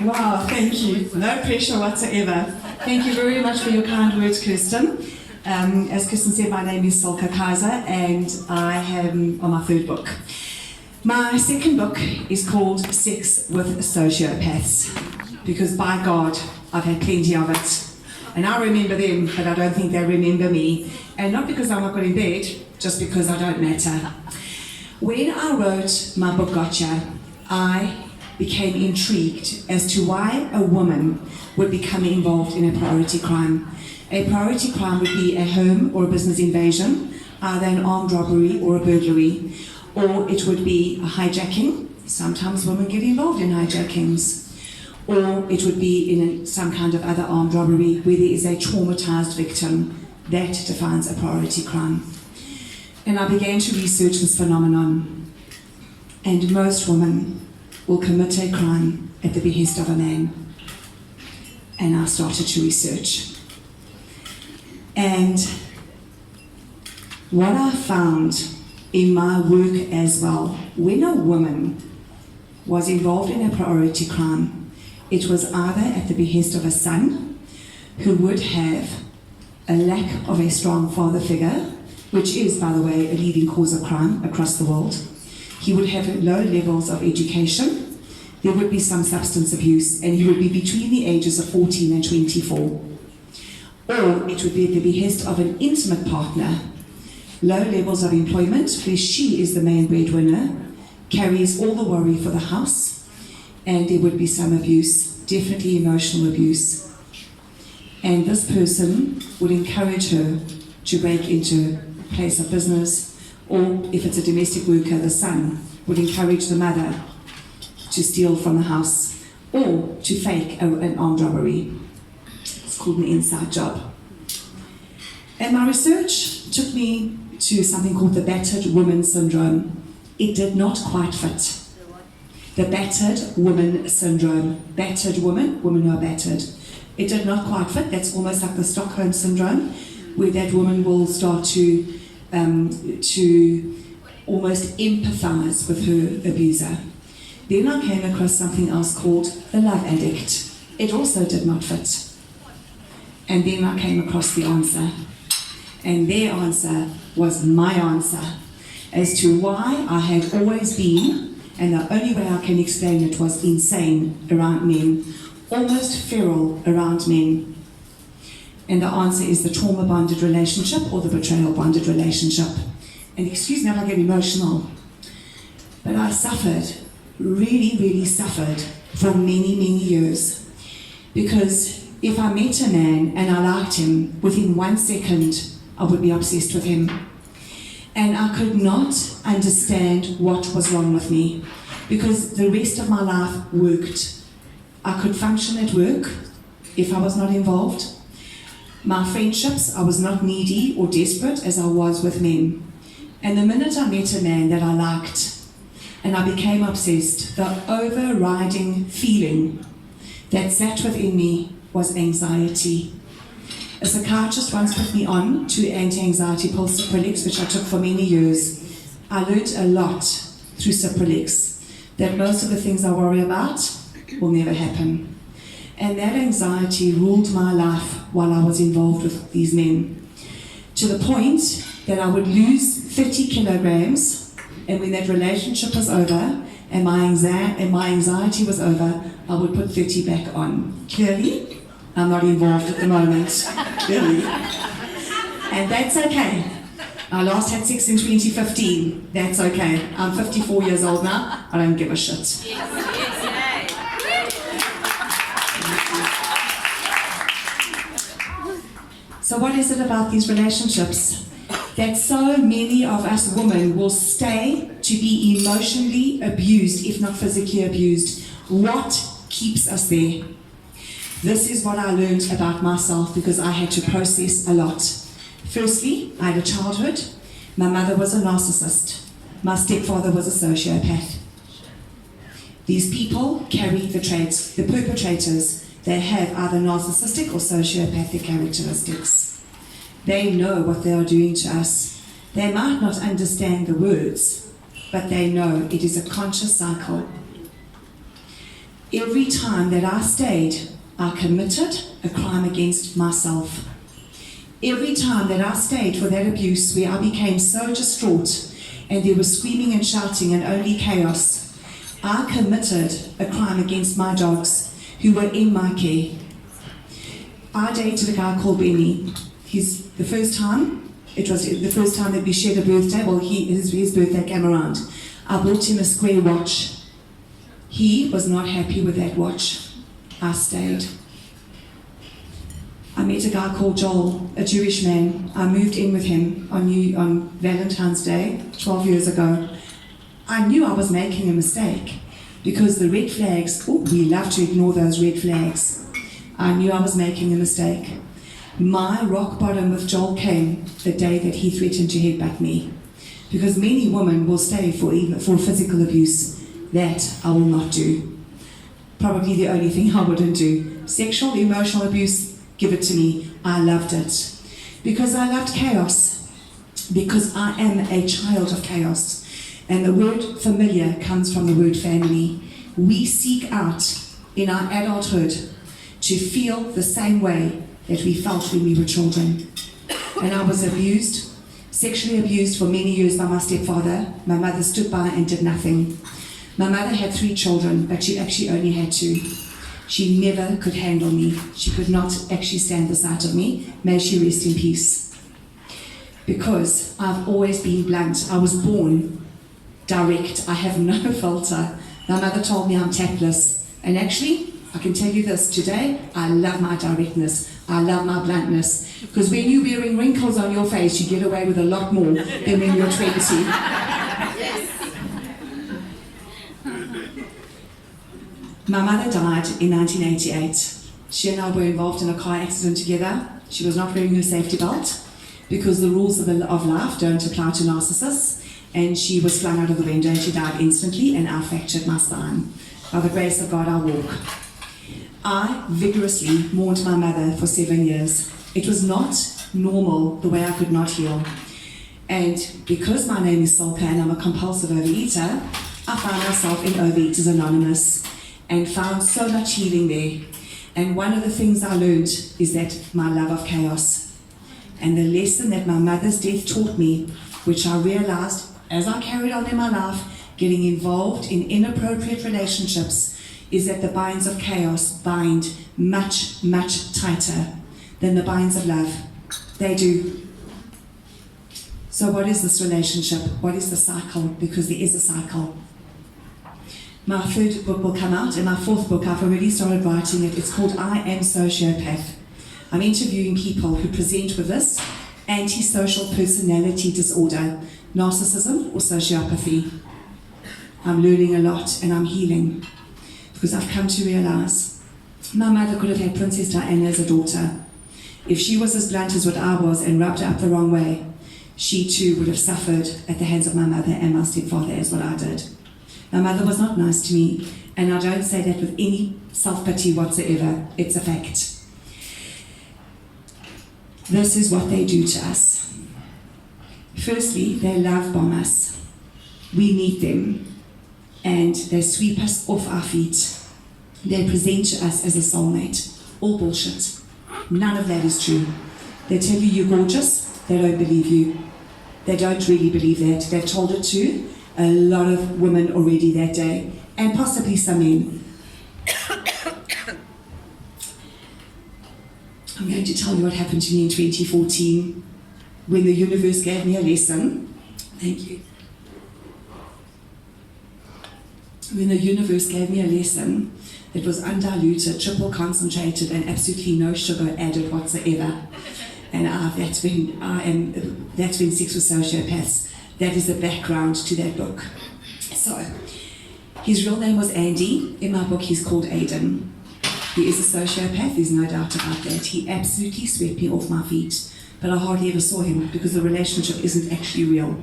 Wow, thank you. No pressure whatsoever. Thank you very much for your kind words, Kirsten. As Kirsten said, my name is Silke Kaiser, and I am on my third book. My second book is called Sex with Sociopaths, because by God, I've had plenty of it. And I remember them, but I don't think they remember me. And not because I'm not good in bed, just because I don't matter. When I wrote my book, Gotcha, I became intrigued as to why a woman would become involved in a priority crime. A priority crime would be a home or a business invasion, either an armed robbery or a burglary, or it would be a hijacking. Sometimes women get involved in hijackings. Or it would be in some kind of other armed robbery where there is a traumatized victim. That defines a priority crime. And I began to research this phenomenon. And most women will commit a crime at the behest of a man. And I started to research. And what I found in my work as well, when a woman was involved in a priority crime, it was either at the behest of a son who would have a lack of a strong father figure, which is, by the way, a leading cause of crime across the world. He would have low levels of education. There would be some substance abuse, and he would be between the ages of 14 and 24. Or it would be at the behest of an intimate partner. Low levels of employment, where she is the main breadwinner, carries all the worry for the house, and there would be some abuse, definitely emotional abuse. And this person would encourage her to break into a place of business, or if it's a domestic worker, the son would encourage the mother to steal from the house, or to fake an armed robbery. It's called an inside job. And my research took me to something called the battered woman syndrome. It did not quite fit. The battered woman syndrome. Battered woman, women who are battered. It did not quite fit. That's almost like the Stockholm syndrome, where that woman will start to almost empathize with her abuser. Then I came across something else called the love addict. It also did not fit. And then I came across the answer. And their answer was my answer as to why I had always been, and the only way I can explain it, was insane around men, almost feral around men. And the answer is the trauma-bonded relationship or the betrayal-bonded relationship. And excuse me if I get emotional, but I suffered, really, really suffered for many, many years. Because if I met a man and I liked him, within 1 second, I would be obsessed with him. And I could not understand what was wrong with me, because the rest of my life worked. I could function at work if I was not involved. My friendships, I was not needy or desperate as I was with men. And the minute I met a man that I liked and I became obsessed, the overriding feeling that sat within me was anxiety. A psychiatrist once put me on to anti-anxiety pills, Cipralex, which I took for many years. I learned a lot through Cipralex, that most of the things I worry about will never happen. And that anxiety ruled my life while I was involved with these men, to the point that I would lose 30 kilograms, and when that relationship was over and my anxiety was over, I would put 30 back on. Clearly, I'm not involved at the moment, clearly. And that's okay. I last had sex in 2015. That's okay. I'm 54 years old now. I don't give a shit. So what is it about these relationships that so many of us women will stay to be emotionally abused, if not physically abused? What keeps us there? This is what I learned about myself, because I had to process a lot. Firstly, I had a childhood. My mother was a narcissist. My stepfather was a sociopath. These people carry the traits, the perpetrators, they have either narcissistic or sociopathic characteristics. They know what they are doing to us. They might not understand the words, but they know it is a conscious cycle. Every time that I stayed, I committed a crime against myself. Every time that I stayed for that abuse where I became so distraught and there was screaming and shouting and only chaos, I committed a crime against my dogs who were in my care. I dated a guy called Benny. It was the first time that we shared a birthday. Well, his birthday came around. I bought him a square watch. He was not happy with that watch. I stayed. I met a guy called Joel, a Jewish man. I moved in with him on Valentine's Day, 12 years ago. I knew I was making a mistake because the red flags, we love to ignore those red flags. I knew I was making a mistake. My rock bottom with Joel came the day that he threatened to headbutt me. Because many women will stay for physical abuse. That I will not do. Probably the only thing I wouldn't do. Sexual, emotional abuse, give it to me. I loved it. Because I loved chaos. Because I am a child of chaos. And the word familiar comes from the word family. We seek out in our adulthood to feel the same way that we felt when we were children. And I was abused, sexually abused for many years by my stepfather. My mother stood by and did nothing. My mother had 3 children, but she actually only had 2. She never could handle me. She could not actually stand the sight of me. May she rest in peace. Because I've always been blunt. I was born direct. I have no filter. My mother told me I'm tactless. And actually, I can tell you this today, I love my directness. I love my bluntness. Because when you're wearing wrinkles on your face, you get away with a lot more than when you're 20. My mother died in 1988. She and I were involved in a car accident together. She was not wearing her safety belt because the rules of life don't apply to narcissists. And she was flung out of the window and she died instantly, and I fractured my spine. By the grace of God, I walk. I vigorously mourned my mother for 7 years. It was not normal the way I could not heal. And because my name is Silke and I'm a compulsive overeater, I found myself in Overeaters Anonymous and found so much healing there. And one of the things I learned is that my love of chaos. And the lesson that my mother's death taught me, which I realized as I carried on in my life, getting involved in inappropriate relationships, is that the binds of chaos bind much, much tighter than the binds of love. They do. So what is this relationship? What is the cycle? Because there is a cycle. My 3rd book will come out, and my 4th book, I've already started writing it. It's called I Am Sociopath. I'm interviewing people who present with this antisocial personality disorder, narcissism or sociopathy. I'm learning a lot and I'm healing because I've come to realize my mother could have had Princess Diana as a daughter. If she was as blunt as what I was and rubbed her up the wrong way, she too would have suffered at the hands of my mother and my stepfather as what I did. My mother was not nice to me, and I don't say that with any self-pity whatsoever. It's a fact. This is what they do to us. Firstly, they love bomb us. We need them, and they sweep us off our feet. They present to us as a soulmate. All bullshit. None of that is true. They tell you you're gorgeous, they don't believe you. They don't really believe that. They've told it to a lot of women already that day, and possibly some men. I'm going to tell you what happened to me in 2014 when the universe gave me a lesson. Thank you. When the universe gave me a lesson that was undiluted, triple concentrated, and absolutely no sugar added whatsoever. And that's when Sex with Sociopaths. That is the background to that book. So, his real name was Andy. In my book, he's called Aiden. He is a sociopath, there's no doubt about that. He absolutely swept me off my feet, but I hardly ever saw him because the relationship isn't actually real.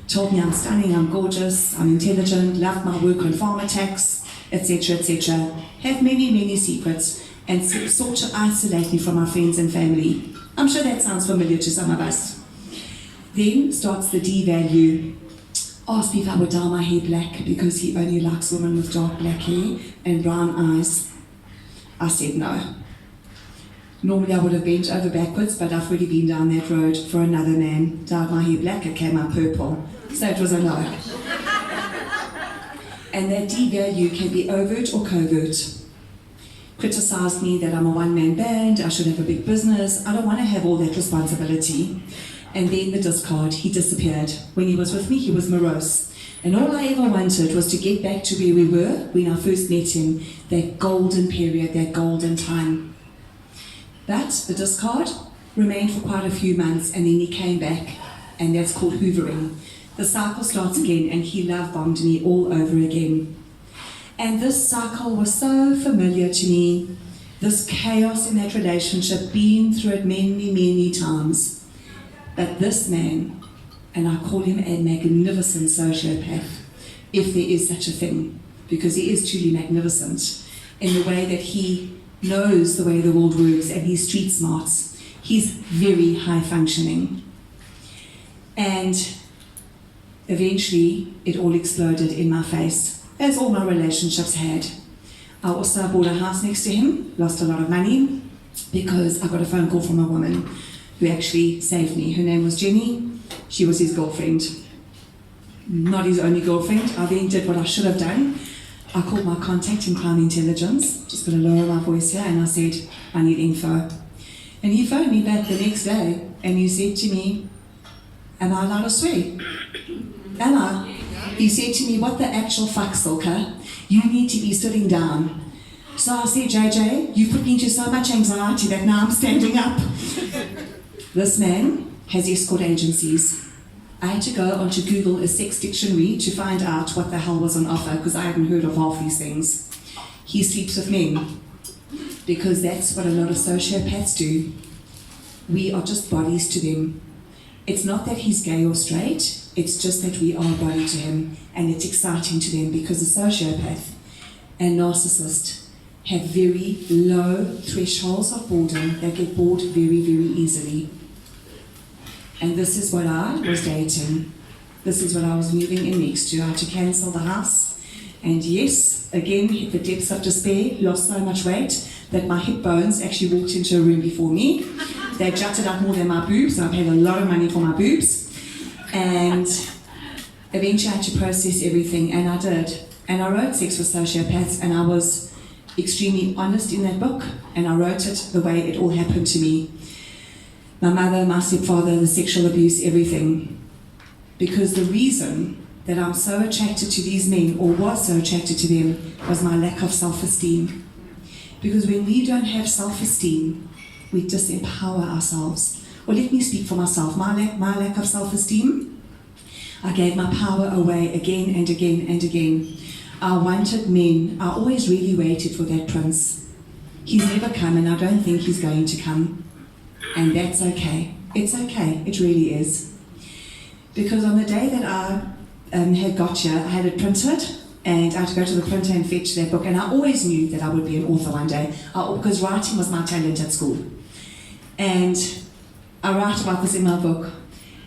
Told me I'm stunning, I'm gorgeous, I'm intelligent, loved my work on farm attacks, etc., etc. Have many, many secrets, and sought to isolate me from my friends and family. I'm sure that sounds familiar to some of us. Then starts the D value. asked me if I would dye my hair black because he only likes women with dark black hair and brown eyes. I said no. Normally I would have bent over backwards, but I've already been down that road for another man. Dyed my hair black, it came out purple. So it was a no. And that devalue can be overt or covert. Criticised me that I'm a one-man band, I should have a big business, I don't want to have all that responsibility. And then the discard, he disappeared. When he was with me, he was morose. And all I ever wanted was to get back to where we were when I first met him, that golden period, that golden time. But the discard remained for quite a few months, and then he came back, and that's called hoovering. The cycle starts again, and he love-bombed me all over again. And this cycle was so familiar to me, this chaos in that relationship, been through it many, many times. But this man, and I call him a magnificent sociopath, if there is such a thing, because he is truly magnificent in the way that he knows the way the world works and he's street smart. He's very high functioning. And eventually it all exploded in my face, as all my relationships had. I also bought a house next to him, lost a lot of money, because I got a phone call from a woman who actually saved me. Her name was Jenny. She was his girlfriend. Not his only girlfriend. I then did what I should have done. I called my contact in crime intelligence, just going to lower my voice here, and I said, I need info. And he phoned me back the next day, and he said to me, am I allowed to swear? Am I? He said to me, what the actual fuck, Silke? You need to be sitting down. So I said, JJ, you put me into so much anxiety that now I'm standing up. This man has escort agencies. I had to go onto Google a sex dictionary to find out what the hell was on offer, because I hadn't heard of half these things. He sleeps with men, because that's what a lot of sociopaths do. We are just bodies to them. It's not that he's gay or straight, it's just that we are a body to him, and it's exciting to them, because a sociopath and narcissist have very low thresholds of boredom. They get bored very, very easily. And this is what I was dating. This is what I was moving in next to. I had to cancel the house. And yes, again, hit the depths of despair, lost so much weight that my hip bones actually walked into a room before me. They jutted up more than my boobs, and I paid a lot of money for my boobs. And eventually I had to process everything, and I did. And I wrote Sex with Sociopaths, and I was extremely honest in that book, and I wrote it the way it all happened to me. My mother, my stepfather, the sexual abuse, everything. Because the reason that I'm so attracted to these men, or was so attracted to them, was my lack of self-esteem. Because when we don't have self-esteem, we disempower ourselves. Well, let me speak for myself. My lack of self-esteem, I gave my power away again and again and again. I wanted men. I always really waited for that prince. He's never come, and I don't think he's going to come. And that's okay. It's okay. It really is. Because on the day that I had got here, I had it printed, and I had to go to the printer and fetch that book. And I always knew that I would be an author one day, because writing was my talent at school. And I write about this in my book.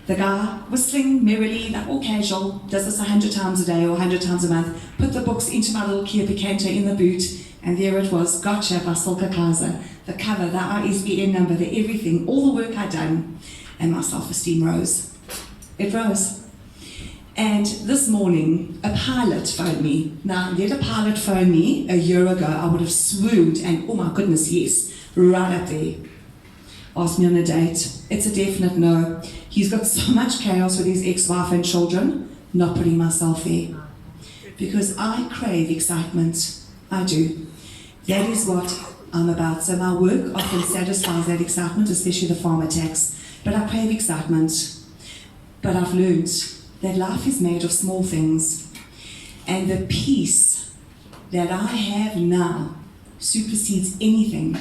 The guy whistling merrily, like all casual, does this 100 times a day or 100 times a month, put the books into my little Kia Picanto in the boot, and there it was, Gotcha by Silke Kaiser. The cover, the ISBN number, the everything, all the work I'd done, and my self-esteem rose. It rose. And this morning, a pilot phoned me. Now, let a pilot phone me a year ago, I would have swooned, and oh my goodness, yes, right up there. Asked me on a date. It's a definite no. He's got so much chaos with his ex-wife and children, not putting myself there. Because I crave excitement. I do. That is what I'm about. So my work often satisfies that excitement, especially the farm attacks. But I crave excitement. But I've learned that life is made of small things. And the peace that I have now supersedes anything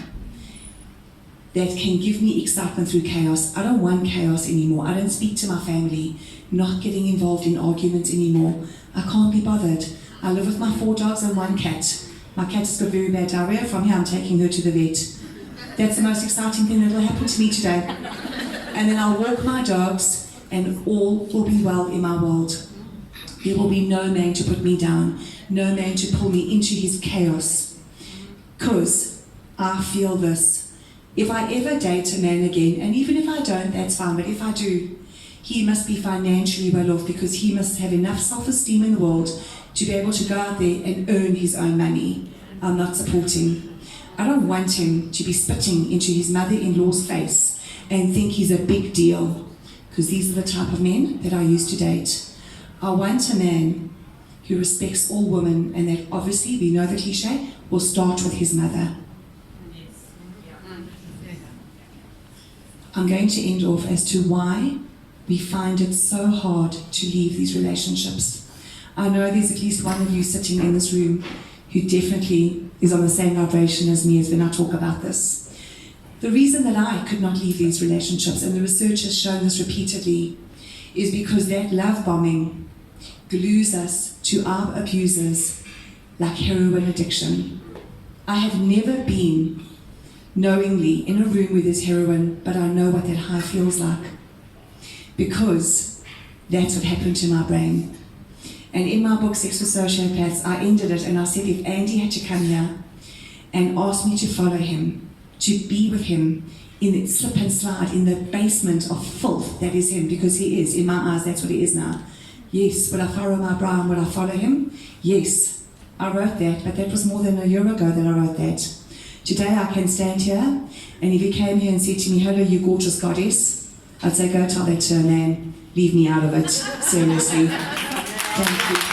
that can give me excitement through chaos. I don't want chaos anymore. I don't speak to my family, not getting involved in arguments anymore. I can't be bothered. I live with my 4 dogs and 1 cat. My cat has got very bad diarrhea. From here, I'm taking her to the vet. That's the most exciting thing that will happen to me today. And then I'll walk my dogs, and all will be well in my world. There will be no man to put me down, no man to pull me into his chaos. Because I feel this. If I ever date a man again, and even if I don't, that's fine, but if I do, he must be financially well off because he must have enough self-esteem in the world to be able to go out there and earn his own money. I'm not supporting. I don't want him to be spitting into his mother-in-law's face and think he's a big deal, because these are the type of men that I used to date. I want a man who respects all women, and that obviously, we know the cliche, will start with his mother. I'm going to end off as to why we find it so hard to leave these relationships. I know there's at least one of you sitting in this room who definitely is on the same vibration as me as when I talk about this. The reason that I could not leave these relationships, and the research has shown this repeatedly, is because that love bombing glues us to our abusers like heroin addiction. I have never been knowingly in a room where there's heroin, but I know what that high feels like, because that's what happened to my brain. And in my book, Sex with Sociopaths, I ended it and I said, if Andy had to come here and ask me to follow him, to be with him in the slip and slide, in the basement of filth that is him, because he is, in my eyes, that's what he is now. Yes, would I follow my Brian? Would I follow him? Yes, I wrote that, but that was more than a year ago that I wrote that. Today I can stand here, and if he came here and said to me, hello, you gorgeous goddess, I'd say, go tell that to a man, leave me out of it, seriously. Thank you.